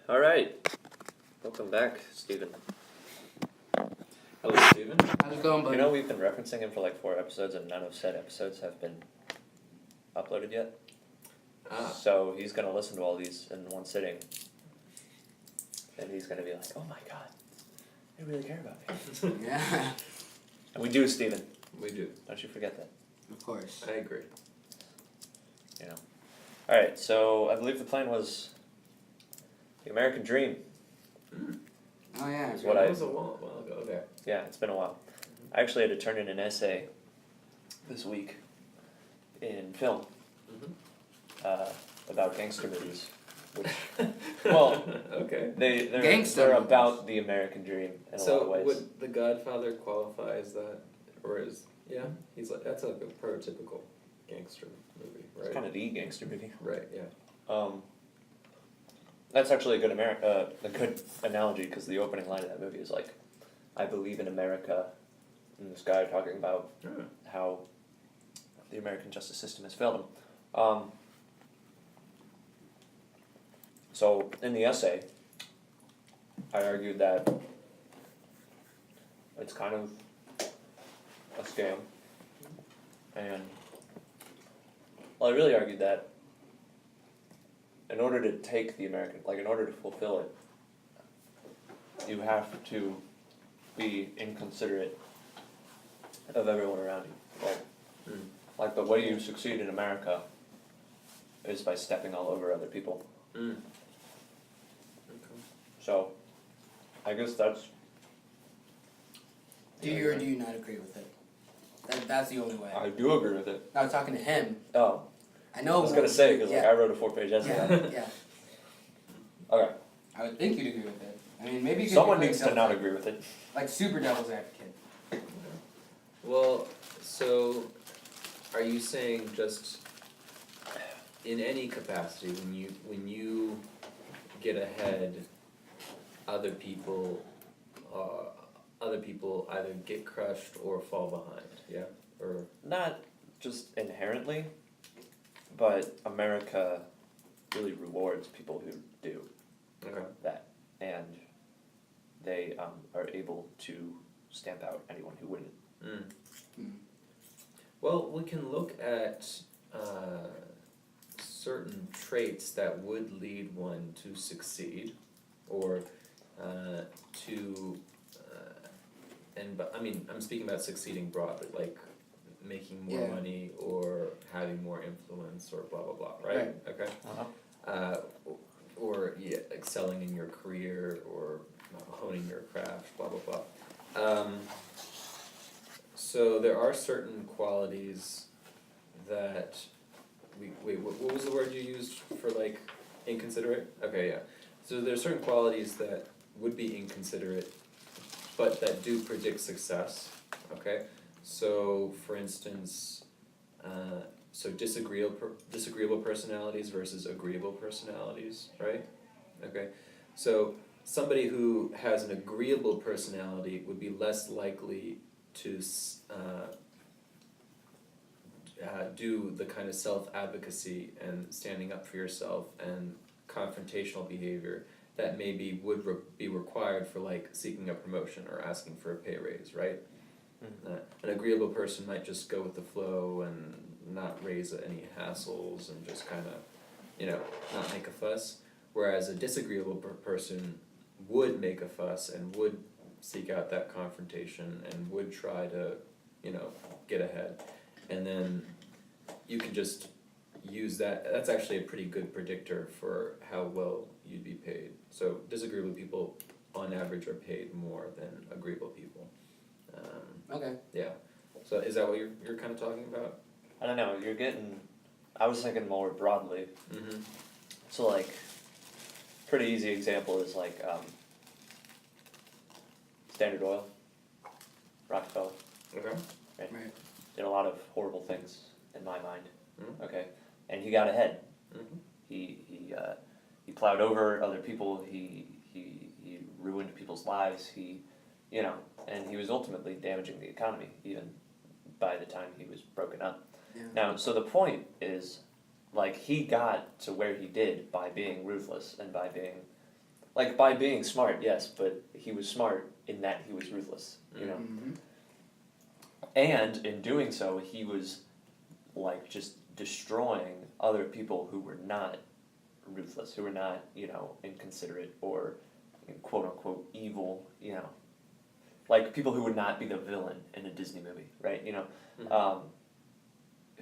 All right. Welcome back, Stephen. Hello, Stephen. How's it going, buddy? You know, we've been referencing him for like 4 episodes, and none of said episodes have been uploaded yet. So he's going to listen to all these in one sitting, and he's going to be like, oh my god, they really care about me. Yeah, And we do, Stephen. We do. Don't you forget that. of course. I agree. You know. All right, so I believe the plan was the American Dream. Oh, yeah. That's That what I- was a while ago. Okay. Yeah, it's been a while. I actually had to turn in an essay this week in film about gangster movies. Which, well, Okay. they're Gangster movies. about the American dream in a lot of So ways. would The Godfather qualify as that, or is he's like that's like a prototypical gangster movie, right? It's kind of the gangster movie. Right. Yeah. That's actually a good analogy, because the opening line of that movie is like, "I believe in America," and this guy talking about how the American justice system has failed him. So in the essay, I argued that it's kind of a scam, and I really argued that in order to take the American, in order to fulfill it, you have to be inconsiderate of everyone around you. Like the way you succeed in America is by stepping all over other people. Okay. So, I guess that's... Do you or do you not agree with it? That's the only way. I do agree with it. I was talking to him. Oh, I know. I was going to say, because yeah. I wrote a 4-page essay on it. Yeah. Okay. I would think you'd agree with it. I mean, maybe you could Someone be needs to devil's not advocate. agree with it. Like super devil's advocate. Well, so are you saying just in any capacity when you get ahead, other people either get crushed or fall behind? Yeah, or Not just inherently, but America really rewards people who do that. And they are able to stamp out anyone who wouldn't. Well, we can look at certain traits that would lead one to succeed, or I'm speaking about succeeding broadly, like making more money or having more influence or blah blah blah, right? Okay. Or excelling in your career or honing your craft, blah blah blah. So there are certain qualities that what was the word you used for like inconsiderate? Okay, yeah. So there are certain qualities that would be inconsiderate, but that do predict success. Okay, so for instance, disagreeable personalities versus agreeable personalities, right? Okay, so somebody who has an agreeable personality would be less likely to do the kind of self-advocacy and standing up for yourself and confrontational behavior that maybe would be required for like seeking a promotion or asking for a pay raise, right? An agreeable person might just go with the flow and not raise any hassles and just kind of, not make a fuss. Whereas a disagreeable person would make a fuss and would seek out that confrontation and would try to, get ahead. And then you can just use that. That's actually a pretty good predictor for how well you'd be paid. So disagreeable people, on average, are paid more than agreeable people. Okay. Yeah. So is that what you're kind of talking about? I don't know, I was thinking more broadly. So like, pretty easy example is like Standard Oil, Rockefeller. Okay. Right? Right. Did a lot of horrible things in my mind. Okay, and he got ahead. He plowed over other people. He ruined people's lives. And he was ultimately damaging the economy even by the time he was broken up. Yeah. Now, so the point is, like, he got to where he did by being ruthless and by being like by being smart, yes, but he was smart in that he was ruthless, you know. Mhm. And in doing so, he was like just destroying other people who were not ruthless, who were not, you know, inconsiderate or quote unquote evil, you know. Like people who would not be the villain in a Disney movie, right? You know, Mhm.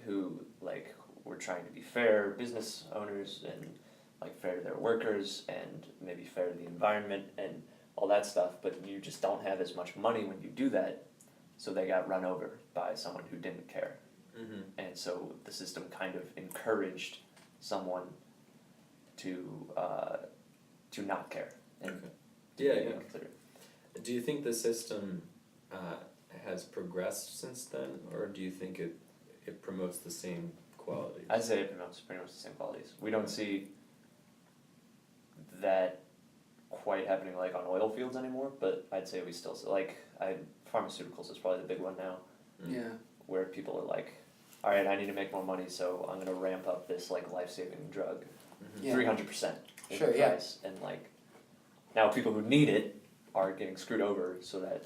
who like were trying to be fair business owners and like fair to their workers and maybe fair to the environment and all that stuff, but you just don't have as much money when you do that, so they got run over by someone who didn't care. Mhm. And so the system kind of encouraged someone to not care and Okay. to Yeah, be yeah. inconsiderate. Do you think the system has progressed since then, or do you think it promotes the same qualities? I'd say it promotes pretty much the same qualities. We don't see that quite happening like on oil fields anymore, but I'd say we still see, like pharmaceuticals is probably the big one now, Mm. Yeah. where people are like, all right, I need to make more money, so I'm gonna ramp up this like life-saving drug, Mhm. Yeah. 300% in Sure, yeah. price, and like now people who need it are getting screwed over so that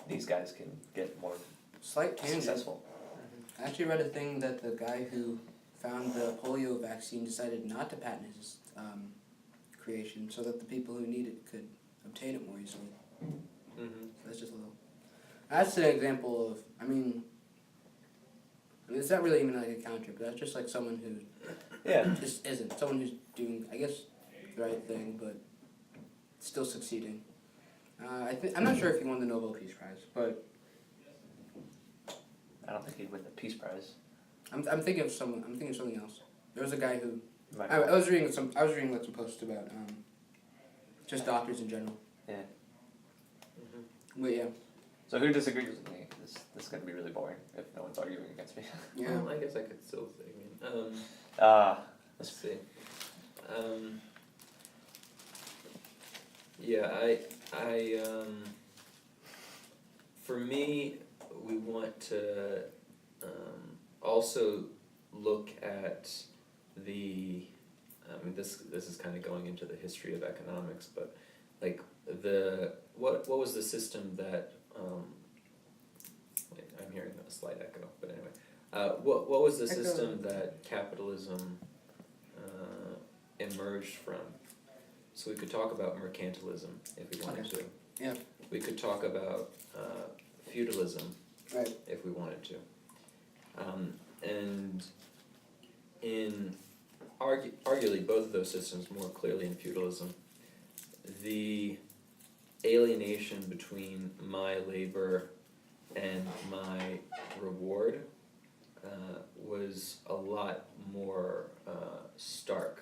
these guys can get more Slight tangent. successful. I actually read a thing that the guy who found the polio vaccine decided not to patent his creation so that the people who need it could obtain it more easily. Mhm. So that's just a little. That's an example of. I mean, it's not really even like a counter, but that's just like someone who Yeah, just isn't. Someone who's doing, I guess, the right thing, but still succeeding. I'm not sure if he won the Nobel Peace Prize, but I don't think he'd win the Peace Prize. I'm thinking of someone. I'm thinking of something else. There was a guy who. Might I was reading like some posts about just doctors in general. Yeah. Mhm. But yeah, So who disagrees with me? This is gonna be really boring if no one's arguing against me. yeah. Well, I guess I could still say. I mean, let's see. Yeah, for me, we want to also look at the. I mean, this is kind of going into the history of economics, but like what was the system that wait, I'm hearing a slight echo, but anyway, what was the Echo. system that capitalism emerged from? So we could talk about mercantilism if we wanted to. Yeah. We could talk about feudalism Right. if we wanted to. And in arguably both of those systems, more clearly in feudalism, the alienation between my labor and my reward was a lot more stark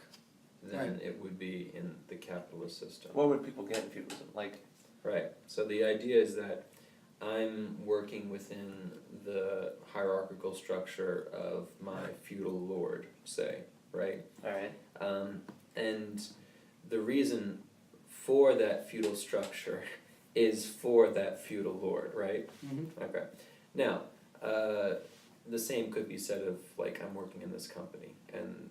than Right. it would be in the capitalist system. What would people get in feudalism? Like, Right. So the idea is that I'm working within the hierarchical structure of my feudal lord, say, right? alright, And the reason for that feudal structure is for that feudal lord, right? Mm-hmm. Okay. Now, the same could be said of like I'm working in this company, and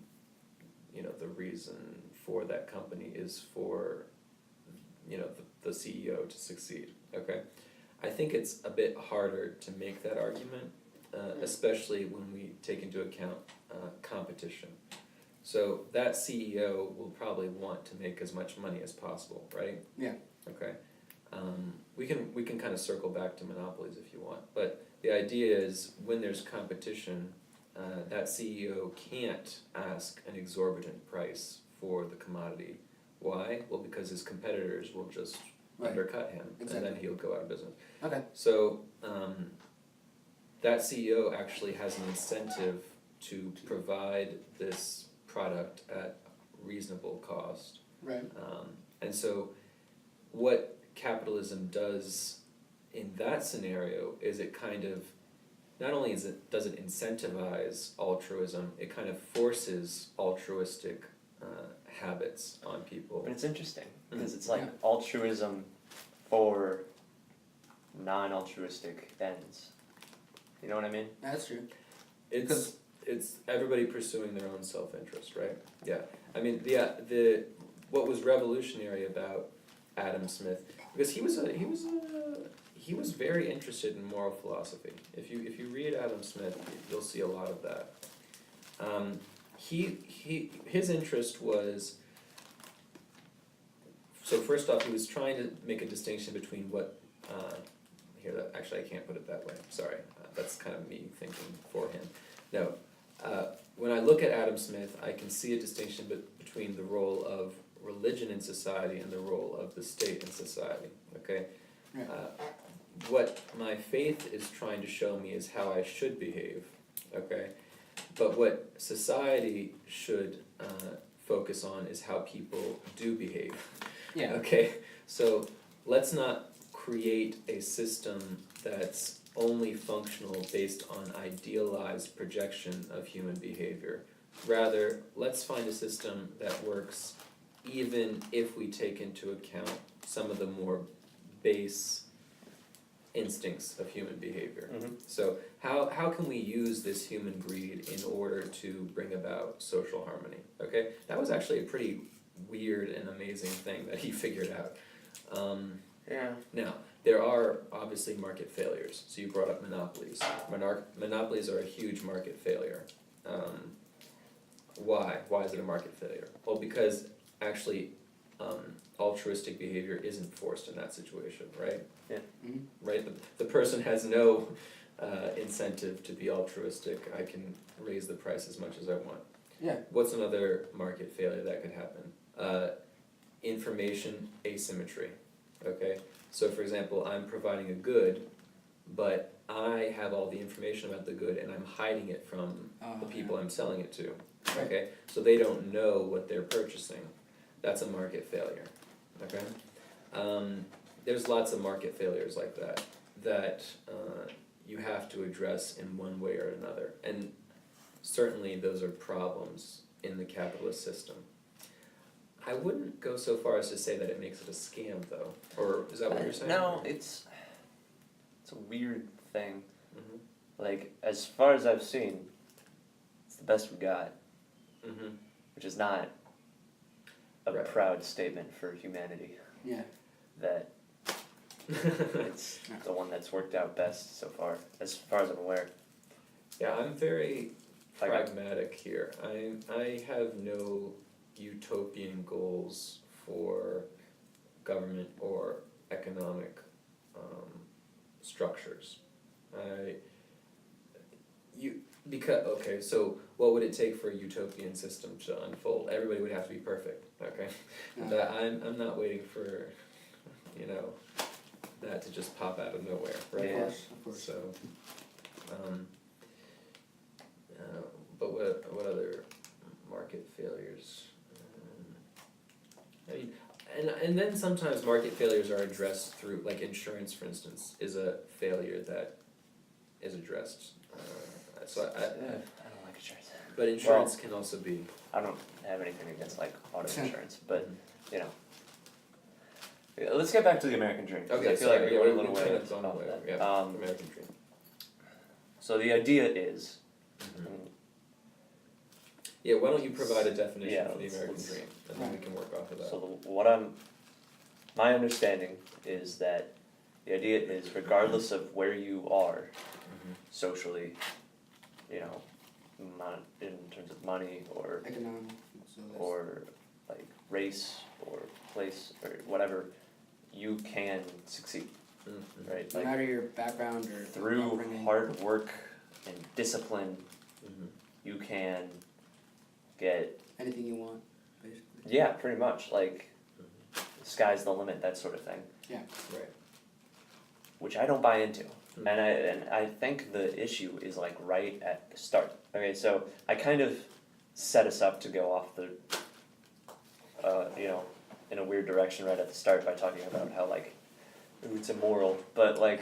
you know the reason for that company is for you know the CEO to succeed. Okay, I think it's a bit harder to make that argument, especially when we take into account competition. So that CEO will probably want to make as much money as possible, right? Yeah. Okay. We can kind of circle back to monopolies if you want, but the idea is when there's competition, that CEO can't ask an exorbitant price for the commodity. Why? Well, because his competitors will just Right. undercut him, and Exactly. then he'll go out of business. Okay. So that CEO actually has an incentive to provide this product at reasonable cost. Right. And so what capitalism does in that scenario is it kind of, not only does it incentivize altruism, it kind of forces altruistic habits on people. but it's interesting because it's like Yeah. altruism for non-altruistic ends. You know what I mean? That's true. It's everybody pursuing their own self-interest, right? Yeah. I mean, the what was revolutionary about Adam Smith, because he was very interested in moral philosophy. If you read Adam Smith, you'll see a lot of that. His interest was, so first off, he was trying to make a distinction between what actually I can't put it that way. Sorry, that's kind of me thinking for him. No, when I look at Adam Smith, I can see a distinction between the role of religion in society and the role of the state in society. Okay. Yeah. What my faith is trying to show me is how I should behave, okay? But what society should focus on is how people do behave. Yeah. Okay, so let's not create a system that's only functional based on idealized projection of human behavior. Rather, let's find a system that works even if we take into account some of the more base instincts of human behavior. Mm-hmm. So how can we use this human greed in order to bring about social harmony? Okay, that was actually a pretty weird and amazing thing that he figured out. Yeah. Now, there are obviously market failures. So you brought up monopolies. Monopolies are a huge market failure. Why? Why is it a market failure? Well, because actually altruistic behavior isn't forced in that situation, right? Yeah. Mm-hmm. Right? The person has no incentive to be altruistic. I can raise the price as much as I want. Yeah. What's another market failure that could happen? Information asymmetry. Okay? So for example, I'm providing a good, but I have all the information about the good and I'm hiding it from the people I'm selling it to. Right. Okay? So they don't know what they're purchasing. That's a market failure. Okay? There's lots of market failures like that you have to address in one way or another. And certainly those are problems in the capitalist system. I wouldn't go so far as to say that it makes it a scam, though. Or is that what you're saying? No, it's a weird thing. Mm-hmm. Like, as far as I've seen, it's the best we got, Mm-hmm. which is not a Right. proud statement for humanity. Yeah. That it's the one that's worked out best so far as I'm aware. Yeah, I'm very Like- pragmatic here. I have no utopian goals for government or economic structures. So what would it take for a utopian system to unfold? Everybody would have to be perfect. Okay, that I'm not waiting for, that to just pop out of nowhere, right? Yeah. Of course. So, but what other market failures? I mean, and then sometimes market failures are addressed through, like insurance, for instance, is a failure that is addressed. So I I don't like insurance. but insurance can also be. I don't have anything against like auto insurance, but Yeah, let's get back to the American dream. 'Cause Okay, I feel sorry, like yeah, we're we a little kind way of gone off away. that. Yeah, American dream. So the idea is, Yeah, why don't you provide a definition Yeah, for the American let's- dream, and then we can work off of that. so my understanding is that the idea is regardless of where you are socially, in terms of money or Economic. So that's, or like race or place or whatever, you can succeed, Mhm. right? no Like matter your background or through upbringing. hard work and discipline, Mhm. you can get, Anything you want, basically. yeah, pretty much, like the sky's the limit, that sort of thing, Right. which I don't buy into. And I think the issue is like right at the start. Okay, so I kind of set us up to go off the, in a weird direction right at the start by talking about how like, ooh, it's immoral, but like,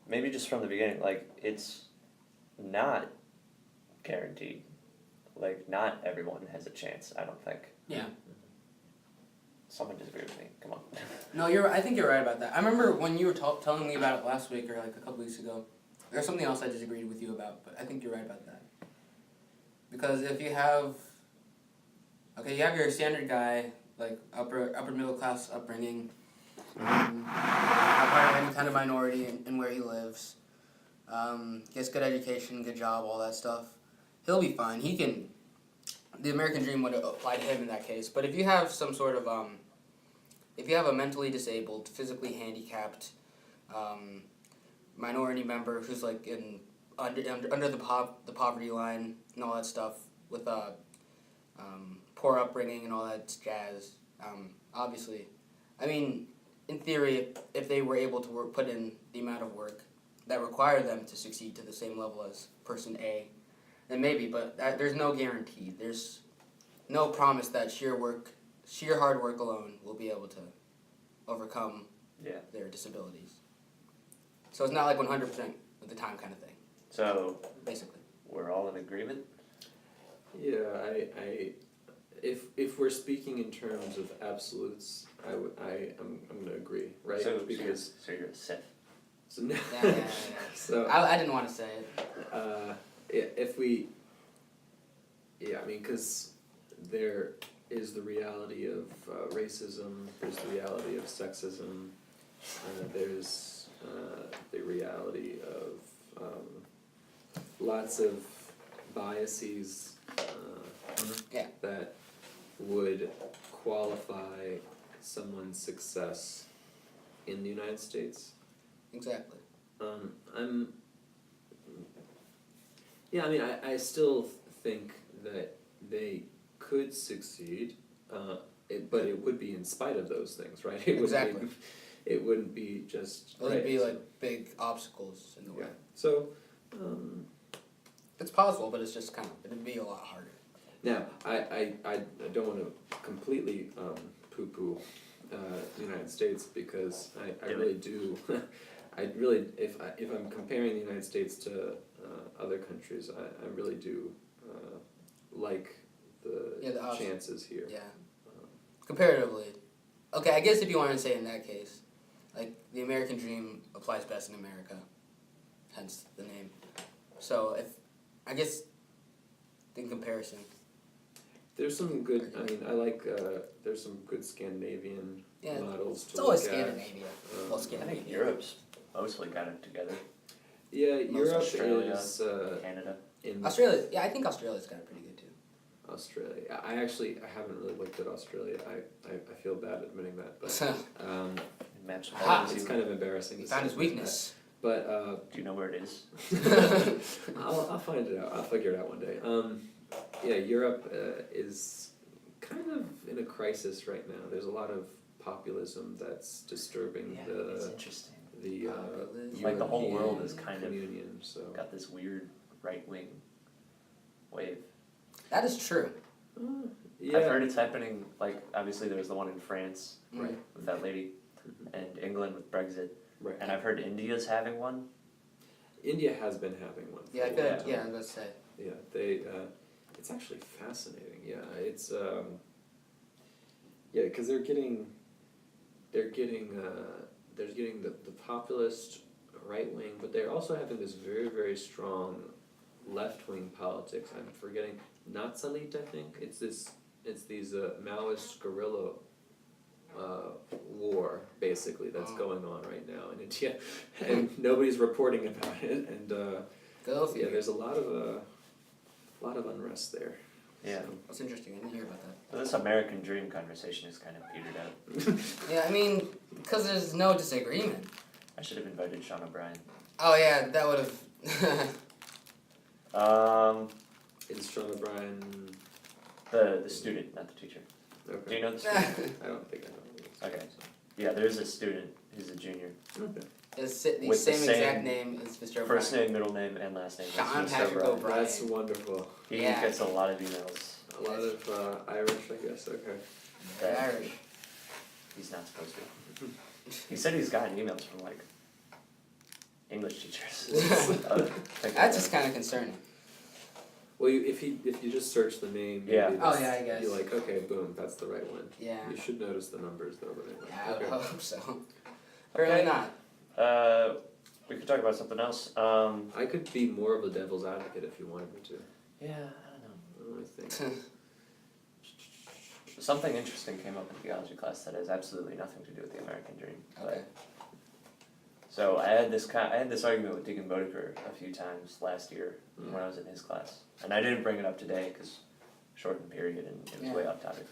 maybe just from the beginning, like, it's not guaranteed. Like, not everyone has a chance, I don't think. Yeah. Someone disagree with me, come on. No, I think you're right about that. I remember when you were telling me about it last week or like a couple weeks ago. There's something else I disagreed with you about, but I think you're right about that. Because if you have Okay, you have your standard guy, like upper middle class upbringing, not part of any kind of minority in where he lives. Gets good education, good job, all that stuff. He'll be fine. He can. The American dream would apply to him in that case. But if you have some sort of if you have a mentally disabled, physically handicapped, minority member who's like under the poverty line and all that stuff with poor upbringing and all that jazz, obviously, I mean, in theory, if they were able to put in the amount of work that required them to succeed to the same level as person A, then maybe, but there's no guarantee. There's no promise that sheer hard work alone will be able to overcome their disabilities. So it's not like 100% of the time kind of thing. So basically, we're all in agreement. Yeah, if we're speaking in terms of absolutes, I'm gonna agree, right? So because you're a Sith. so no, yeah. so I didn't want to say it. if we, I mean, because there is the reality of racism, there's the reality of sexism, there's the reality of lots of biases that would qualify someone's success in the United States. Exactly. I still think that they could succeed, but it would be in spite of those things, right? Exactly. It wouldn't be just. It would be like big obstacles in the way. Yeah. So. It's possible, but it's just it'd be a lot harder. Now, I don't want to completely poo-poo the United States because I really do. I really, if I'm comparing the United States to other countries, I really do like the chances here. Yeah. Comparatively. Okay, I guess if you want to say in that case, like the American dream applies best in America, hence the name. So I guess in comparison. There's some good. I mean, I like. There's some good Scandinavian models to it's always look Scandinavia. I think Europe's mostly got it together. Yeah, Europe Australia, is Canada. Australia, yeah, I think Australia's got it pretty good too. Australia. I haven't really looked at Australia. I feel bad admitting that, but it's kind of embarrassing. He found his weakness. But do you know where it is? I'll find it out. I'll figure it out one day. Europe is kind of in a crisis right now. There's a lot of populism that's disturbing it's interesting. The like the whole world is kind of communion, so got this weird right wing wave. That is true. Yeah. I've heard it's happening. Like obviously there was the one in France, Right. with that lady, and England with Brexit, Right. and I've heard India's having one. India has been having one. Yeah, I for a feel while. like, yeah, let's say. Yeah, they. It's actually fascinating. Yeah, it's. Yeah, because they're getting the populist right wing, but they're also having this very, very strong left wing politics. I'm forgetting Nazalit, I think. It's these Maoist guerrilla war basically that's going on right now in India, and nobody's reporting about it. And there's a lot of unrest there. Yeah. So. That's interesting. I didn't hear about that. So this American dream conversation is kind of petered out. Yeah, I mean, because there's no disagreement. I should have invited Sean O'Brien. Oh yeah, that would have. Is Sean O'Brien The student, not the teacher. okay? Do you know the student? I don't think I know. Who it is. Okay. Yeah, there's a student. He's a junior. Okay. It's the With the same exact same name as Mr. O'Brien. First name, middle name, and last name. Sean Mr. Patrick O'Brien. That's wonderful. He Yeah. gets a lot of emails A lot of Irish, I guess. Okay. Very that Irish. he's not supposed to. He said he's gotten emails from like English teachers. That's just kind of concerning. Well, if you just search the name, Yeah. maybe Oh, yeah, I guess. you're like, okay, boom, that's the right one. Yeah. You should notice the numbers though, but anyway. Yeah, I would Okay. hope so. Apparently not. We could talk about something else. I could be more of a devil's advocate if you wanted me to. Yeah, I don't know. Let me think. something interesting came up in theology class that has absolutely nothing to do with the American dream. Okay. So I had this argument with Deacon Bodeker a few times last year when I was in his class, and I didn't bring it up today because shortened period and it was way off topic.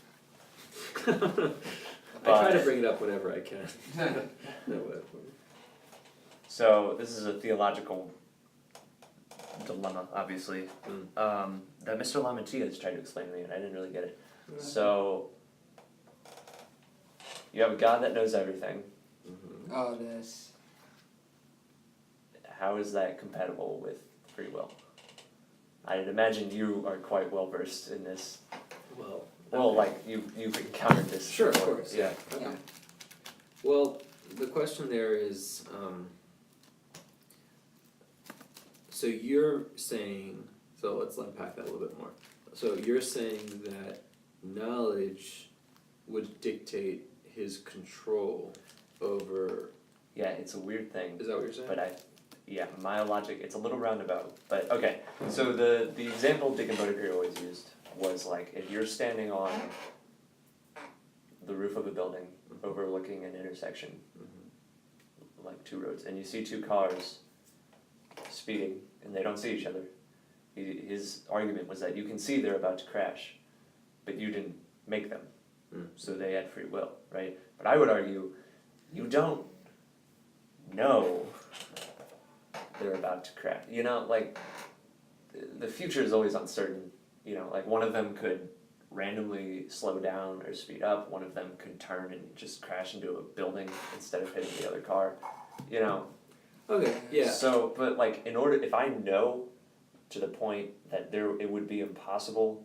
I try to bring it up whenever I can. No, whatever. So this is a theological dilemma, obviously, that Mr. Lamantia has tried to explain to me, and I didn't really get it. So you have a God that knows everything. Oh, this. How is that compatible with free will? I'd imagine you are quite well versed in this. Well, like you've encountered this. Sure, of before. course. Yeah. Okay. Yeah. Well, the question there is, so you're saying, so let's unpack that a little bit more. So you're saying that knowledge would dictate his control over. Yeah, it's a weird thing. Is that what you're saying? But my logic, it's a little roundabout, but okay. So the example Dick and Bodeker always used was like if you're standing on the roof of a building overlooking an intersection, like two roads, and you see two cars speeding and they don't see each other. His argument was that you can see they're about to crash, but you didn't make them, so they had free will, right? But I would argue you don't know they're about to crash. You know, like the future is always uncertain. You know, like one of them could randomly slow down or speed up. One of them could turn and just crash into a building instead of hitting the other car. You know. Okay. Yeah. So, but like if I know to the point that it would be impossible.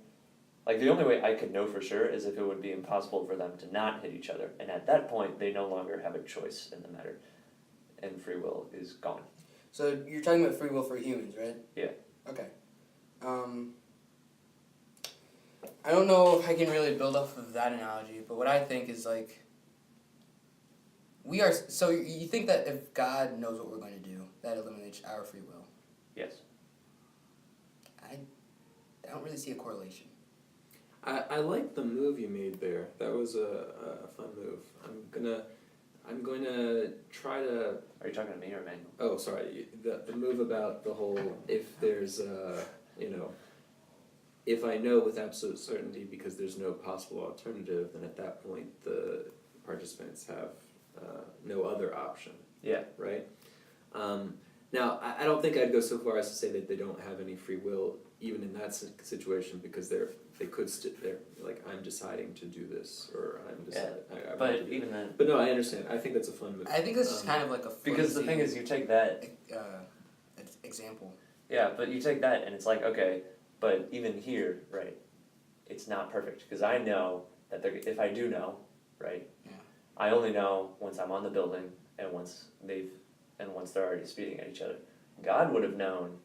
Like the only way I could know for sure is if it would be impossible for them to not hit each other, and at that point they no longer have a choice in the matter, and free will is gone. So you're talking about free will for humans, right? Yeah. Okay. I don't know if I can really build off of that analogy, but what I think is like so you think that if God knows what we're going to do, that eliminates our free will? Yes. I don't really see a correlation. I like the move you made there. That was a fun move. I'm going to try to. Are you talking to me or Emmanuel? Oh, sorry. The move about the whole if there's if I know with absolute certainty because there's no possible alternative, then at that point the participants have no other option. Yeah. Right. Now I don't think I'd go so far as to say that they don't have any free will even in that situation because they're like I'm deciding to do this or I'm deciding. Yeah. But even then. But no, I understand. I think that's a fun move. I think this is kind of like a because the thing is, you take that example. Yeah, but you take that and it's like okay, but even here, right? It's not perfect because I know that if I do know, right? Yeah. I only know once I'm on the building and once they're already speeding at each other. God would have known,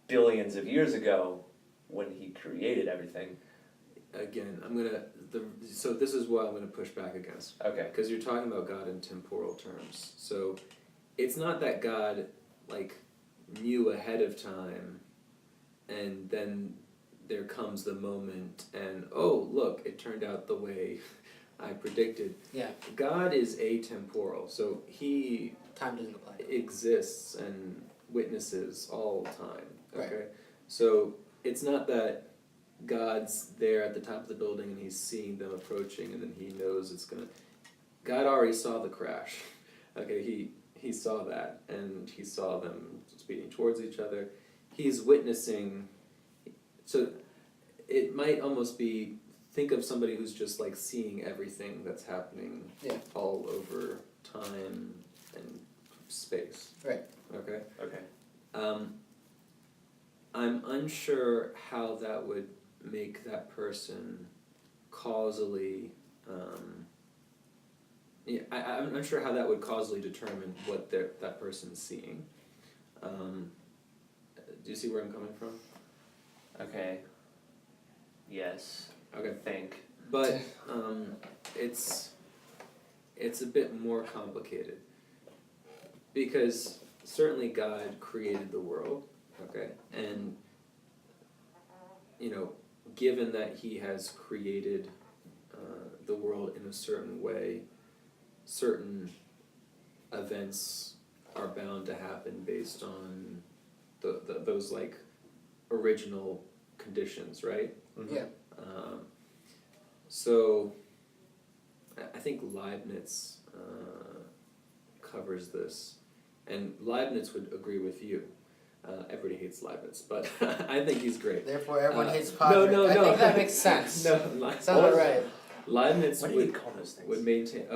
billions of years ago when he created everything. Again, so this is what I'm gonna push back against. Okay. Because you're talking about God in temporal terms. So it's not that God knew ahead of time and then there comes the moment and oh look, it turned out the way I predicted. Yeah. God is atemporal, so he Time doesn't apply. exists and witnesses all the time. Okay? Right. So it's not that God's there at the top of the building and he's seeing them approaching and then he knows it's gonna. God already saw the crash. Okay, he saw that and he saw them speeding towards each other. He's witnessing. So it might almost be think of somebody who's just like seeing everything that's happening all over time and space. Right. Okay. Okay. I'm unsure how that would make that person causally. I'm unsure how that would causally determine what that person's seeing. Do you see where I'm coming from? Okay. Yes. Okay. I think. But it's a bit more complicated because certainly God created the world, okay, and given that he has created the world in a certain way, certain events are bound to happen based on those like original conditions, right? Mhm. Yeah. So I think Leibniz covers this, and Leibniz would agree with you. Everybody hates Leibniz, but I think he's great. Therefore, everyone hates No, Padre. no, I no. think that makes sense. No, Sounds about right. Leibniz What do you call those things? would maintain.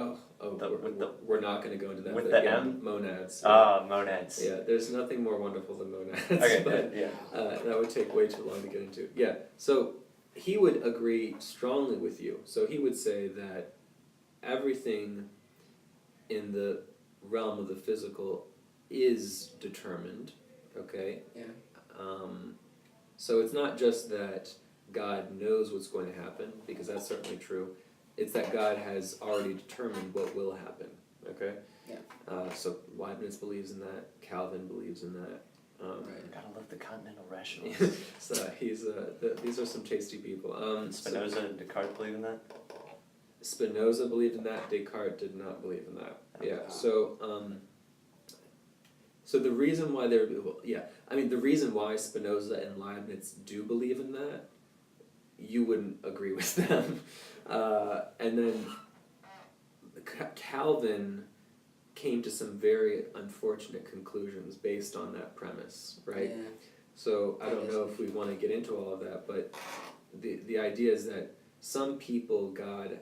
We're not going to go into that. With but the yeah, M? monads. Monads. Yeah, there's nothing more wonderful than monads. Okay, but, yeah. that would take way too long to get into. Yeah, so he would agree strongly with you. So he would say that everything in the realm of the physical is determined, okay? Yeah. So it's not just that God knows what's going to happen, because that's certainly true. It's that God has already determined what will happen, okay? Yeah. So Leibniz believes in that, Calvin believes in that. Right. Gotta love the continental rationalists. So he's these are some tasty people. Spinoza and Descartes believe in that? Spinoza believed in that. Descartes did not believe in that. Yeah. So the reason why the reason why Spinoza and Leibniz do believe in that, you wouldn't agree with them, and then Calvin came to some very unfortunate conclusions based on that premise, right? Yeah. So I don't know if we want to get into all of that, but the idea is that some people God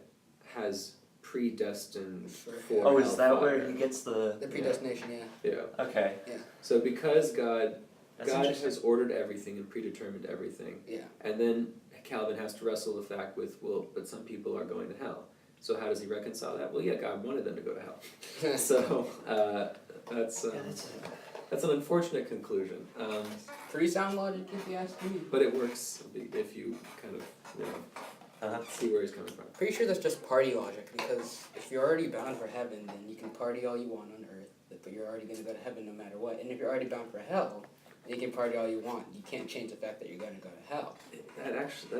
has predestined for Oh, is that hellfire. where he gets The predestination, yeah. Yeah. Okay. So because God That's God interesting. has ordered everything and predetermined everything, Yeah. and then Calvin has to wrestle the fact with, well, but some people are going to hell. So how does he reconcile that? Well, yeah, God wanted them to go to hell. So that's an unfortunate conclusion. Pretty sound logic if you ask me. But it works if you kind of see where he's coming from. Pretty sure that's just party logic, because if you're already bound for heaven, then you can party all you want on earth, but you're already going to go to heaven no matter what. And if you're already bound for hell, you can party all you want. You can't change the fact that you're going to go to hell. That actually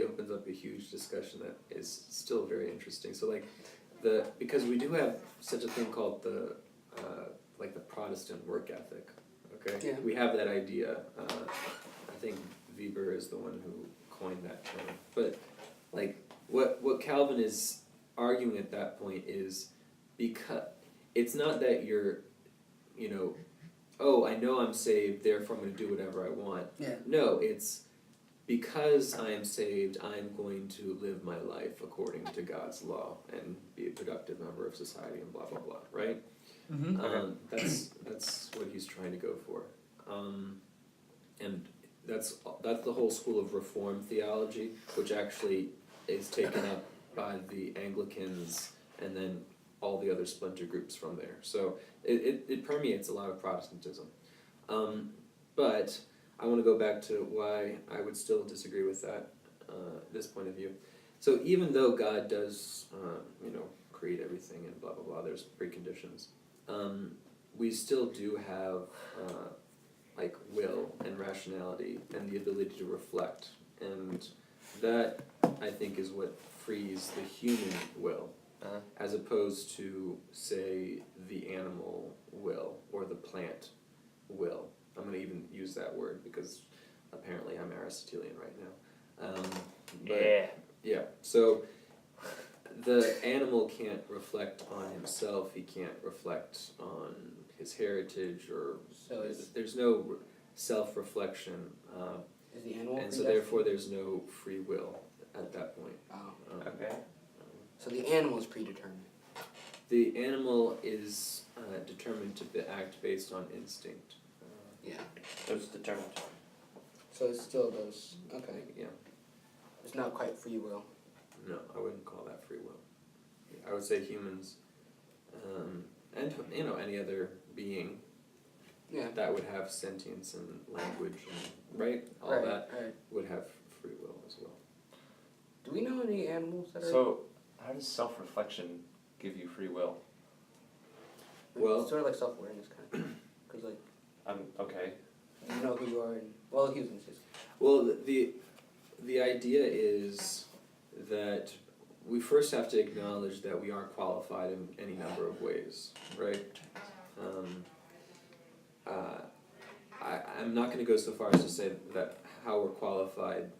opens up a huge discussion that is still very interesting. So because we do have such a thing called the Protestant work ethic, okay? Yeah. We have that idea. I think Weber is the one who coined that term. But what Calvin is arguing at that point is, because it's not that you're, oh, I know I'm saved, therefore I'm going to do whatever I want. Yeah. No, it's because I am saved, I'm going to live my life according to God's law and be a productive member of society and blah blah blah, right? Mm-hmm. That's what he's trying to go for, and that's the whole school of Reformed theology, which actually is taken up by the Anglicans and then all the other splinter groups from there. So it permeates a lot of Protestantism, but I want to go back to why I would still disagree with that, this point of view. So even though God does, create everything and blah blah blah, there's preconditions. We still do have will and rationality and the ability to reflect, and that I think is what frees the human will, as opposed to, say, the animal will or the plant will. I'm going to even use that word because apparently I'm Aristotelian right now. Yeah, so the animal can't reflect on himself, he can't reflect on his heritage, or So there's no self-reflection, is the animal and so therefore there's no free will at that point. Oh. Okay. So the animal is predetermined. The animal is determined to act based on instinct. Yeah. So it's determined. So it still goes, okay. Yeah. It's not quite free will. No, I wouldn't call that free will. I would say humans, and any other being Yeah. that would have sentience and language and all right, that right. would have free will as well. Do we know any animals that are... So, how does self-reflection give you free will? Well- It's sort of like self-awareness, kind of. Because, Okay. You know who you are, and well, he was in his. Well, the idea is that we first have to acknowledge that we aren't qualified in any number of ways, right? I'm not going to go so far as to say that how we're qualified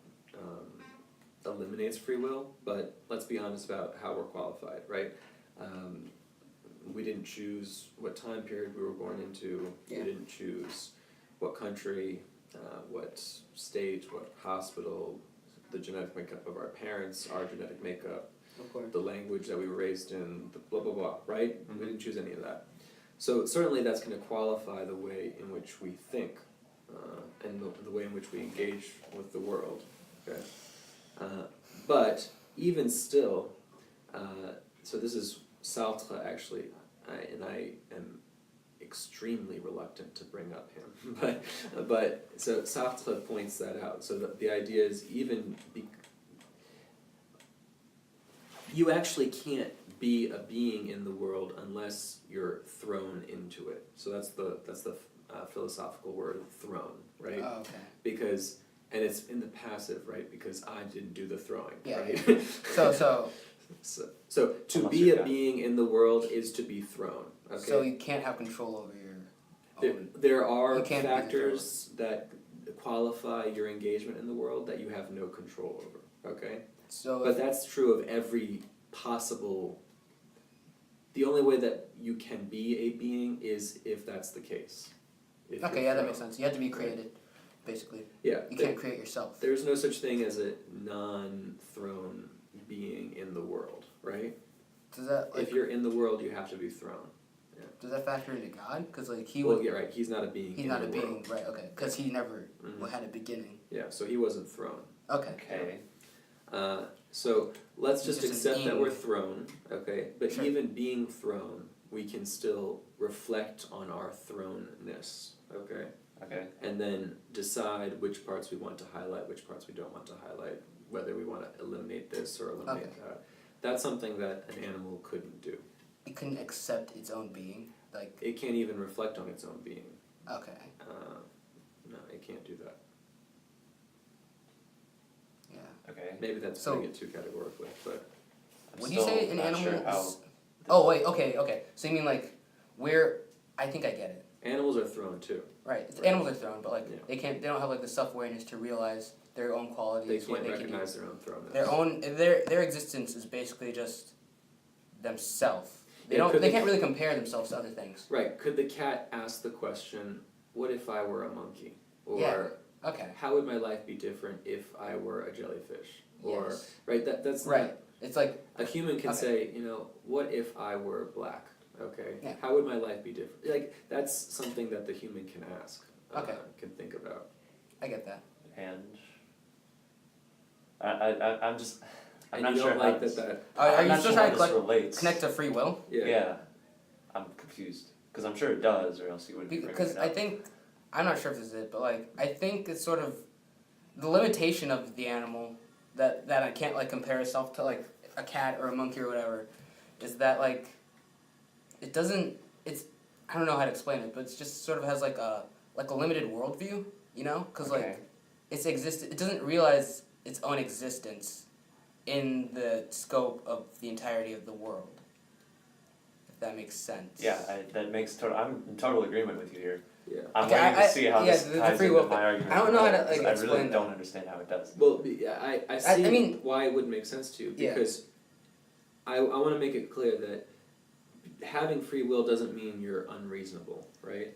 eliminates free will, but let's be honest about how we're qualified, right? We didn't choose what time period we were born into. Yeah. We didn't choose what country, what state, what hospital, the genetic makeup of our parents, our genetic makeup, Of course. the language that we were raised in, the blah blah blah, right? We didn't choose any of that. So certainly that's going to qualify the way in which we think and the way in which we engage with the world. Okay, but even still, so this is Sartre actually, and I am extremely reluctant to bring up him, but so Sartre points that out. So the idea is you actually can't be a being in the world unless you're thrown into it. So that's the philosophical word, thrown, right? Oh, okay. Because, and it's in the passive, right? Because I didn't do the throwing, Yeah. right? So to Unless be you're a God. being in the world is to be thrown. Okay. So you can't have control over your own. There are You can't be the factors that qualify your engagement in the world that you have no control over. Okay. So But that's true of every possible. The only way that you can be a being is if that's the case. If okay, you're yeah, that thrown. makes sense. You have to be created, basically. Yeah. You can't create yourself. There's no such thing as a non-thrown being in the world, right? Does that If you're in the world, you have to be thrown. does that factor into God? Because like he Well, would. yeah, right. He's not a being. He's in not the a world. being, right? Okay, because he never Mhm. had a beginning. Yeah, so he wasn't thrown. Okay. Okay. So let's He's just just an accept that ing. we're thrown, okay? But Sure. even being thrown, we can still reflect on our thrownness, okay? Okay. And then decide which parts we want to highlight, which parts we don't want to highlight, whether we want to eliminate this or eliminate Okay. that. That's something that an animal couldn't do. It couldn't accept its own being, like It can't even reflect on its own being. okay, No, it can't do that. yeah. Okay. Maybe that's So- putting it too categorically, but I'm Would you say still an not animal? sure how- Is... Oh wait, okay. So you mean like where? I think I get it. animals are thrown too. Right, Right. animals are thrown, but like Yeah. they can't. They don't have like the self awareness to realize their own They qualities. What can't they can do. recognize their own thrownness. Their own. Their existence is basically just themselves. They Yeah, don't. could They they- can't really compare themselves to other things. Right, could the cat ask the question, what if I were a monkey? Or Yeah. Okay. how would my life be different if I were a jellyfish? Or Yes. right, that's Right. not, It's like a human can Okay. say, what if I were black? Okay. Yeah. How would my life be different? Like that's something that the human can ask. Okay. Can think about. I get that. And I'm just I'm And not you sure don't how like this, that Are I'm you not still sure how trying to this relates. connect to free will? yeah. I'm confused because I'm sure it does, or else you wouldn't be bringing Because it I up. think I'm not sure if this is it, but like I think it's sort of the limitation of the animal that I can't like compare itself to like a cat or a monkey or whatever, is that like it doesn't. It's I don't know how to explain it, but it's just sort of has like a limited worldview, because Okay. like it doesn't realize its own existence in the scope of the entirety of the world. If that makes sense. Yeah, that makes total. I'm in total agreement with you here. Yeah. I'm Okay, waiting I- to see how yeah, this the ties free into will my thing. argument. I don't know how to, because like, I explain really that. don't understand how it does. Well, I see I mean- why it would make sense to you, Yeah. because I want to make it clear that having free will doesn't mean you're unreasonable, right?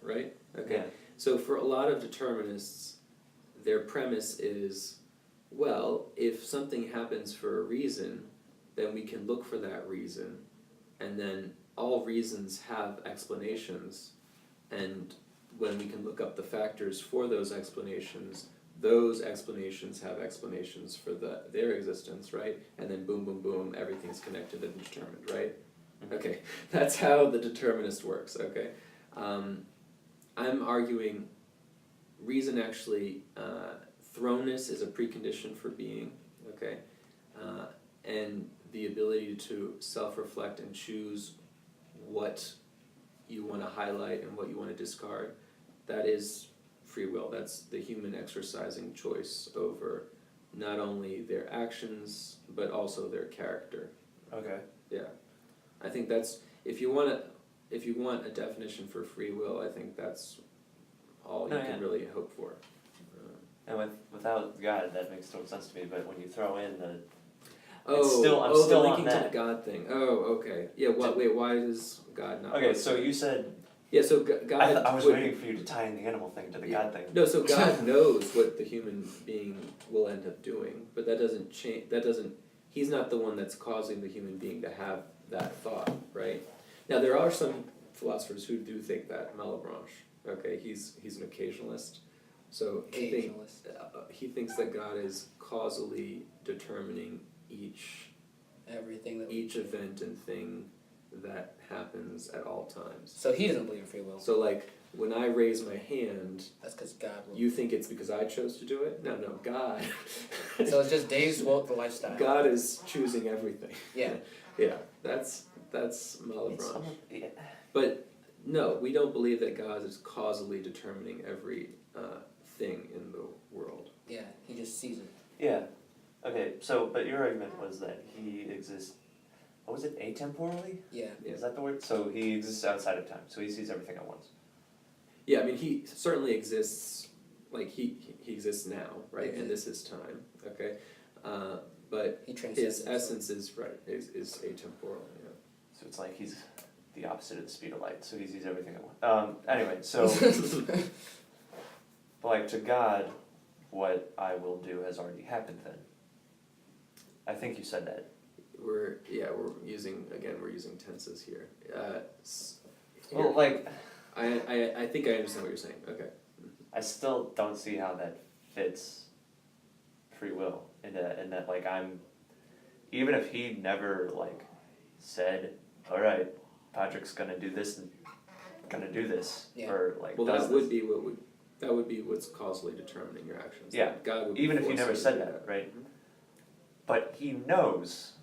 Right? Okay. Yeah. So for a lot of determinists, their premise is, well, if something happens for a reason, then we can look for that reason, and then all reasons have explanations, and when we can look up the factors for those explanations have explanations for their existence, right? And then boom, boom, boom, everything's connected and determined, right? Okay, that's how the determinist works, okay? I'm arguing reason actually, thrownness is a precondition for being, okay? And the ability to self-reflect and choose what you want to highlight and what you want to discard that is free will. That's the human exercising choice over not only their actions but also their character. Okay. Yeah, I think that's if you want a definition for free will, I think that's all you can really hope for. And without God, that makes total sense to me. But when you throw in the I'm still the on linking to that. the God thing. Oh, okay. Yeah. Wait. Why does God not? Okay, so you said Yeah. So God. I was waiting for you to tie in the animal thing to the God thing. No. So God knows what the human being will end up doing, but that doesn't change. That doesn't. He's not the one that's causing the human being to have that thought, right? Now there are some philosophers who do think that. Malebranche. Okay, he's an occasionalist. So he thinks that God is causally determining each event and thing that happens at all times. So he doesn't believe in free will. So like when I raise my hand, That's because God will. you think it's because I chose to do it? No, God. So it's just Dave's woke the lifestyle. God is choosing everything. Yeah. Yeah, that's Malebranche. Yeah. But no, we don't believe that God is causally determining every thing in the world. Yeah, he just sees it. Yeah. Okay, so, but your argument was that he exists, what was it, atemporally? Yeah. Is that the word? So he exists outside of time, so he sees everything at once. Yeah, I mean, he certainly exists, like, he exists now, right? And this is time, okay? But He transcends his himself. essence is atemporal, yeah. So it's like he's the opposite of the speed of light, so he sees everything at once. Anyway, so, but like to God, what I will do has already happened then. I think you said that. We're using tenses here. Well, like, I think I understand what you're saying, okay. I still don't see how that fits free will in that like even if he never like said, all right, Patrick's gonna do this and gonna do this, Yeah. or like Well, does that would this. be that would be what's causally determining your actions. Yeah, Like, God would even be if he never forcing said you to do that, right? But he knows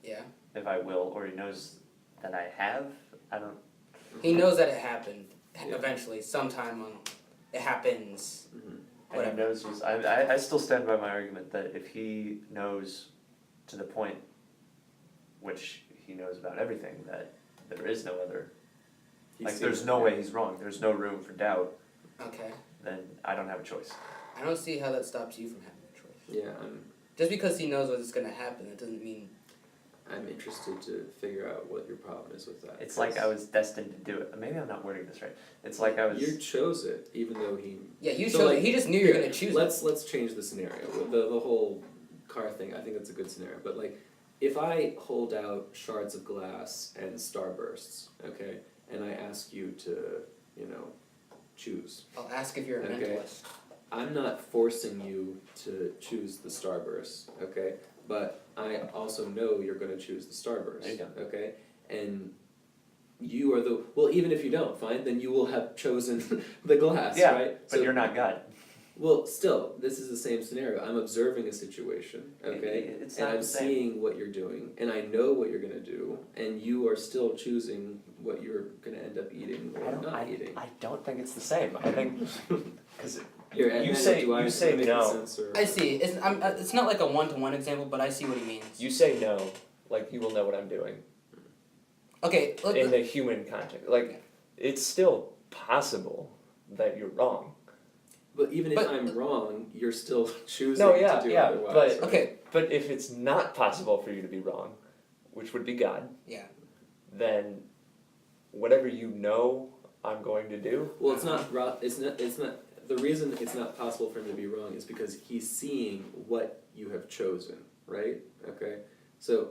Yeah. if I will, or he knows that I have. I don't. He knows that it happened Yeah. eventually, sometime on. It happens. Mhm. And he knows. I still stand by my argument that if he knows to the point which he knows about everything, that there is no other. There's no way he's wrong. There's no room for doubt. Okay. Then I don't have a choice. I don't see how that stops you from having a choice. Yeah, Just because he knows what's gonna happen, that doesn't mean. I'm interested to figure out what your problem is with that. It's like I was destined to do it. Maybe I'm not wording this right. It's like I was. You chose it, even though he. Yeah, you So, chose like, it. He just knew you were gonna choose it. Let's change the scenario. The whole car thing. I think that's a good scenario. But like, if I hold out shards of glass and starbursts, okay, and I ask you to, choose. I'll ask if you're a Okay. mentalist. I'm not forcing you to choose the starburst, okay? But I also know you're going to choose the starburst, There you go. okay? And you are even if you don't, fine, then you will have chosen the glass, Yeah, right? but you're not God. Well, still, this is the same scenario. I'm observing a situation, okay? It's And not I'm the same. seeing what you're doing, and I know what you're going to do, and you are still choosing what you're going to end up eating or not eating. I don't think it's the same. I think because Here, you Amanda, say do I you say make no. sense, or? I see. It's not like a one-to-one example, but I see what he means. You say no, like you will know what I'm doing Okay. in the human context. Like it's still possible that you're wrong. But even if But- I'm wrong, you're still choosing No, yeah, to do yeah, otherwise. but- right? Okay. But if it's not possible for you to be wrong, which would be God, Yeah. then whatever you know I'm going to do. Well, it's not. It's not. The reason it's not possible for him to be wrong is because he's seeing what you have chosen, right? Okay, so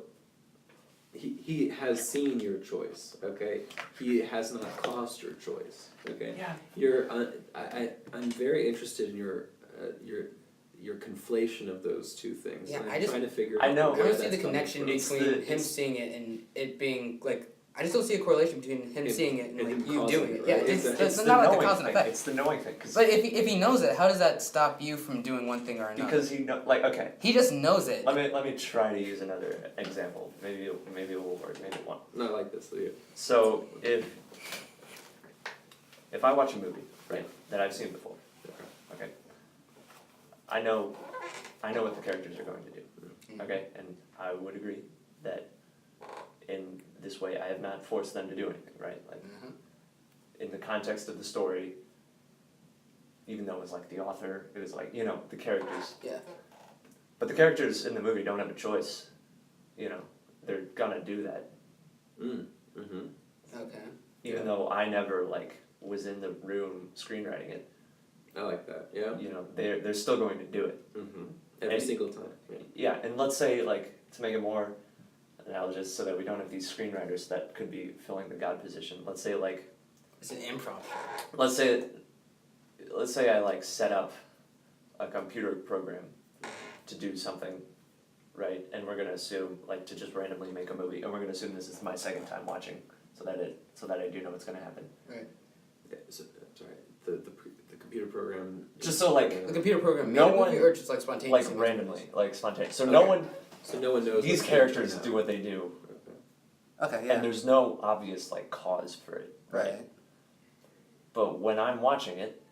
he has seen your choice. Okay, he has not caused your choice. Okay, Yeah. I'm very interested in your conflation of those two things. Yeah, and I I'm just- trying to figure I out. know. I where don't see that's the coming connection from. It's between the- him seeing it and it being like. I just don't see a correlation between him seeing it and and like him you causing doing it, it. right? Yeah, It's it's the not like a knowing cause and thing. effect. It's the knowing thing. 'Cause But if he knows it, how does that stop you from doing one thing or another? because okay. He just knows it. Let me try to use another example. Maybe it will work. Maybe it won't. Not like this, yeah. So if I watch a movie, right? That I've seen before. Okay. Okay. I know what the characters are going to do. Mhm. Okay, and I would agree that in this way I have not forced them to do anything, right? Like Mhm. in the context of the story, even though it was like the author, it was like, you know, the characters. Yeah. But the characters in the movie don't have a choice. You know, they're gonna do that. Mm-hmm. Okay. Even Yeah. though I never like was in the room screenwriting it, I like that. Yeah. you know, they're still going to do it. Mm-hmm. Every And- single time. Yeah. Yeah, and let's say like to make it more analogous so that we don't have these screenwriters that could be filling the God position. Let's say like It's an improv show. let's say I like set up a computer program to do something, right? And we're gonna assume like to just randomly make a movie, and we're gonna assume this is my second time watching, so that I do know what's gonna happen. Right. Yeah, so, sorry. The computer program. Just so like The computer program made No a movie one- or just like spontaneously? like makes randomly, movies? like spontaneous. So Okay. no one So no one knows. these what's characters going do what they do, Okay. Okay. Yeah. and there's no obvious like cause for it, right? But when I'm watching it,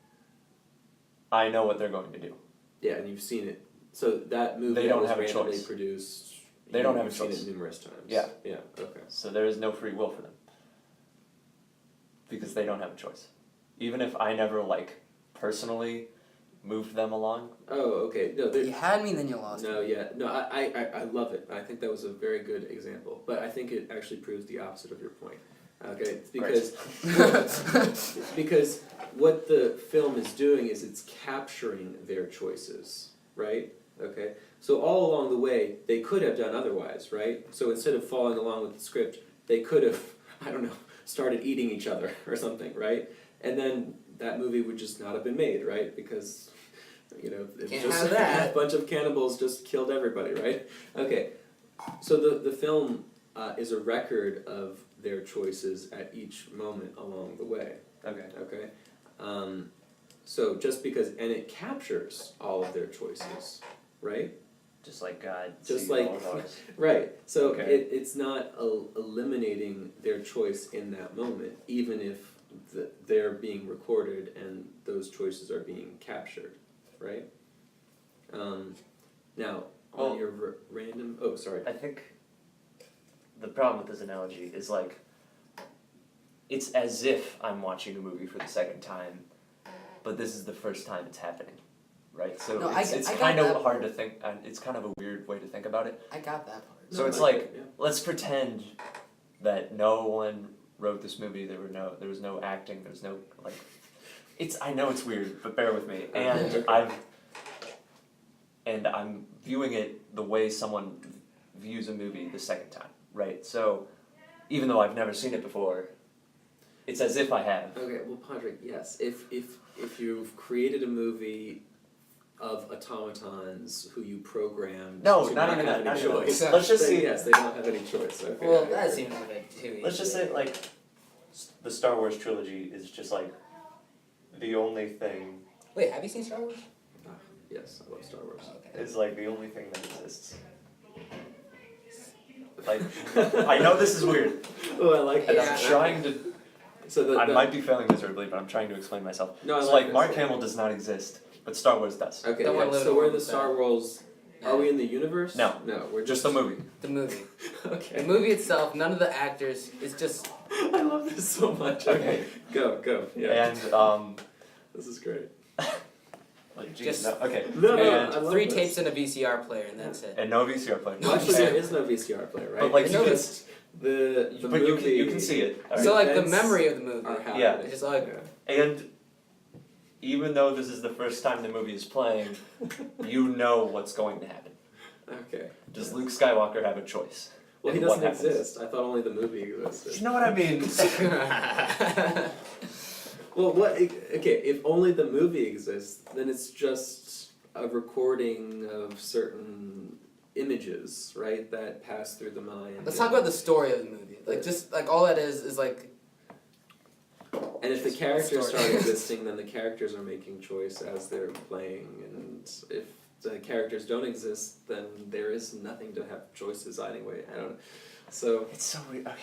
I know what they're going to do. Yeah, and you've seen it. So that movie They that don't was have a randomly choice. produced. They don't have a you've seen choice. it numerous times. Yeah. Yeah. Okay. So there is no free will for them. Because they don't have a choice. Even if I never like personally moved them along. Oh, okay. No, You had me, then you lost no, me. yeah, no. I love it. I think that was a very good example. But I think it actually proves the opposite of your point. Okay, it's because because what the film is doing is it's capturing their choices, right? Okay, so all along the way they could have done otherwise, right? So instead of following along with the script, they could have, I don't know, started eating each other or something, right? And then that movie would just not have been made, right? Because, you know, it's Can't just have that. a bunch of cannibals just killed everybody, right? Okay, so the film is a record of their choices at each moment along the way. Okay. Okay, so just because, and it captures all of their choices, right? Just like God. Just sees like- all of ours. Right. So Okay. it's not eliminating their choice in that moment, even if they're being recorded and those choices are being captured, right? Now on Well- your random. Oh, sorry. I think the problem with this analogy is like it's as if I'm watching a movie for the second time, but this is the first time it's happening, right? So No, it's I got kind of that hard to think. It's kind of a weird way to think about it. I got that part. So No, it's I like get it, yeah. let's pretend that no one wrote this movie. There was no acting. There was no like. I know it's weird, but bear with me. And Okay. I'm viewing it the way someone views a movie the second time, right? So even though I've never seen it before, it's as if I have. Okay, well, Padraig, yes. If you've created a movie of automatons who you programmed No, to not not even have that. any Not even choice, that. Let's just then see. yes, they don't have any choice. Okay. Well, that seems a bit too easy. Let's just say like the Star Wars trilogy is just like the only thing Wait, have you seen Star Wars? Yes, I love Star Wars. Okay. is like the only thing that exists. Like I know this is weird, Oh, I like and that. I'm trying to. So I might be failing miserably, but I'm trying to explain myself. No, I so like like this. Mark Hamill does not exist, but Star Wars does. Okay, Don't yeah, wanna so live we're on the with Star Wars. Are we in the universe? No. No, we're Just the movie. The movie. Okay. The movie itself, none of the actors. It's just I love this so much. Okay. Go. Yeah. And This is great. like, geez, Just- no, okay. No, And- I love 3 this. tapes and a VCR player, and that's it. And no VCR player. Well, actually, there And- is no VCR player, right? But like I you know can, this. the but movie. you can see it. Alright. So like the Events memory of the movie. are happening. Yeah. It's just like Yeah. And even though this is the first time the movie is playing, you know what's going to happen. Okay. Does Luke Skywalker have a choice? Well, he And what doesn't happens? exist. I thought only the movie existed. You know what I mean? Well, what? Okay, if only the movie exists, then it's just a recording of certain images, right, that pass through the mind. let's talk about the story of the movie. Like just like all that is like And if the characters Story. start existing, then the characters are making choice as they're playing, and if the characters don't exist, then there is nothing to have choices anyway. I don't know. So It's so weird. Okay.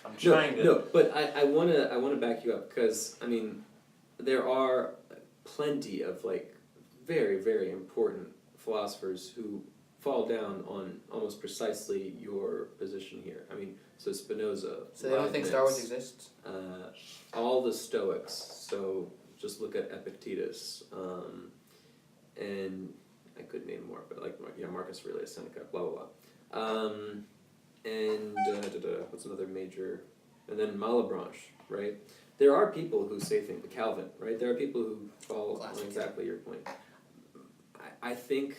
I'm no, trying to. no, but I wanna back you up because I mean, there are plenty of like very, very important philosophers who fall down on almost precisely your position here. I mean, so Spinoza. So they don't think Star Wars exists? All the Stoics. So just look at Epictetus, and I could name more, but like Marcus Aurelius Seneca, blah blah blah, and what's another major, and then Malebranche, right? There are people who say things, Calvin, right? There are people who follow on exactly your point. I think,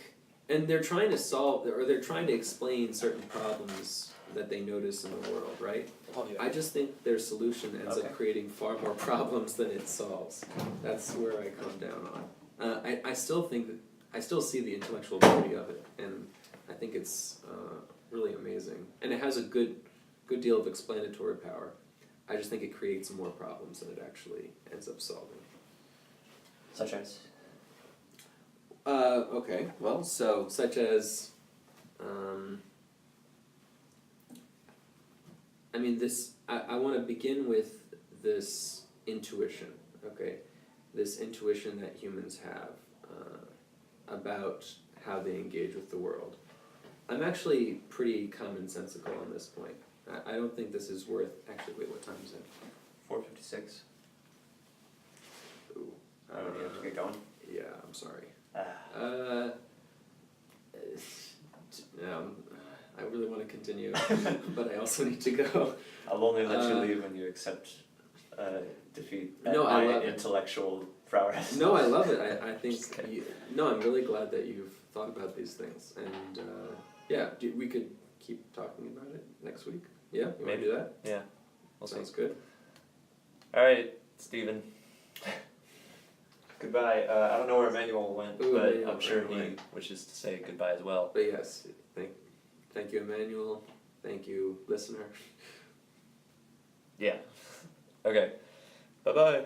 and they're trying to solve, or they're trying to explain certain problems that they notice in the world, right? Oh, yeah. I just think their solution ends up creating far more problems than it solves. That's where I come down on. I still think that, I still see the intellectual beauty of it, and I think it's really amazing. And it has a good deal of explanatory power. I just think it creates more problems than it actually ends up solving. Such as? Okay, well, so, such as, I mean, I want to begin with this intuition, okay? This intuition that humans have about how they engage with the world. I'm actually pretty commonsensical on this point. I don't think this is worth, actually, wait, what time is it? 4:56. Ooh. You have to get going? Yeah, I'm sorry. I really want to continue, but I also need to go. I'll only let you leave when you accept defeat at No, I my love it. intellectual prowess. No, I love it. I think, Just kidding. no, I'm really glad that you've thought about these things. And yeah, we could keep talking about it next week. Yeah, you want to do that? Yeah. We'll see. Sounds good. Alright, Stephen. Goodbye. I don't know where Emmanuel went, Ooh, but Emmanuel I'm sure ran he away. wishes to say goodbye as well. But yes, thank you, Emmanuel. Thank you, listener. Yeah. Okay. Bye-bye.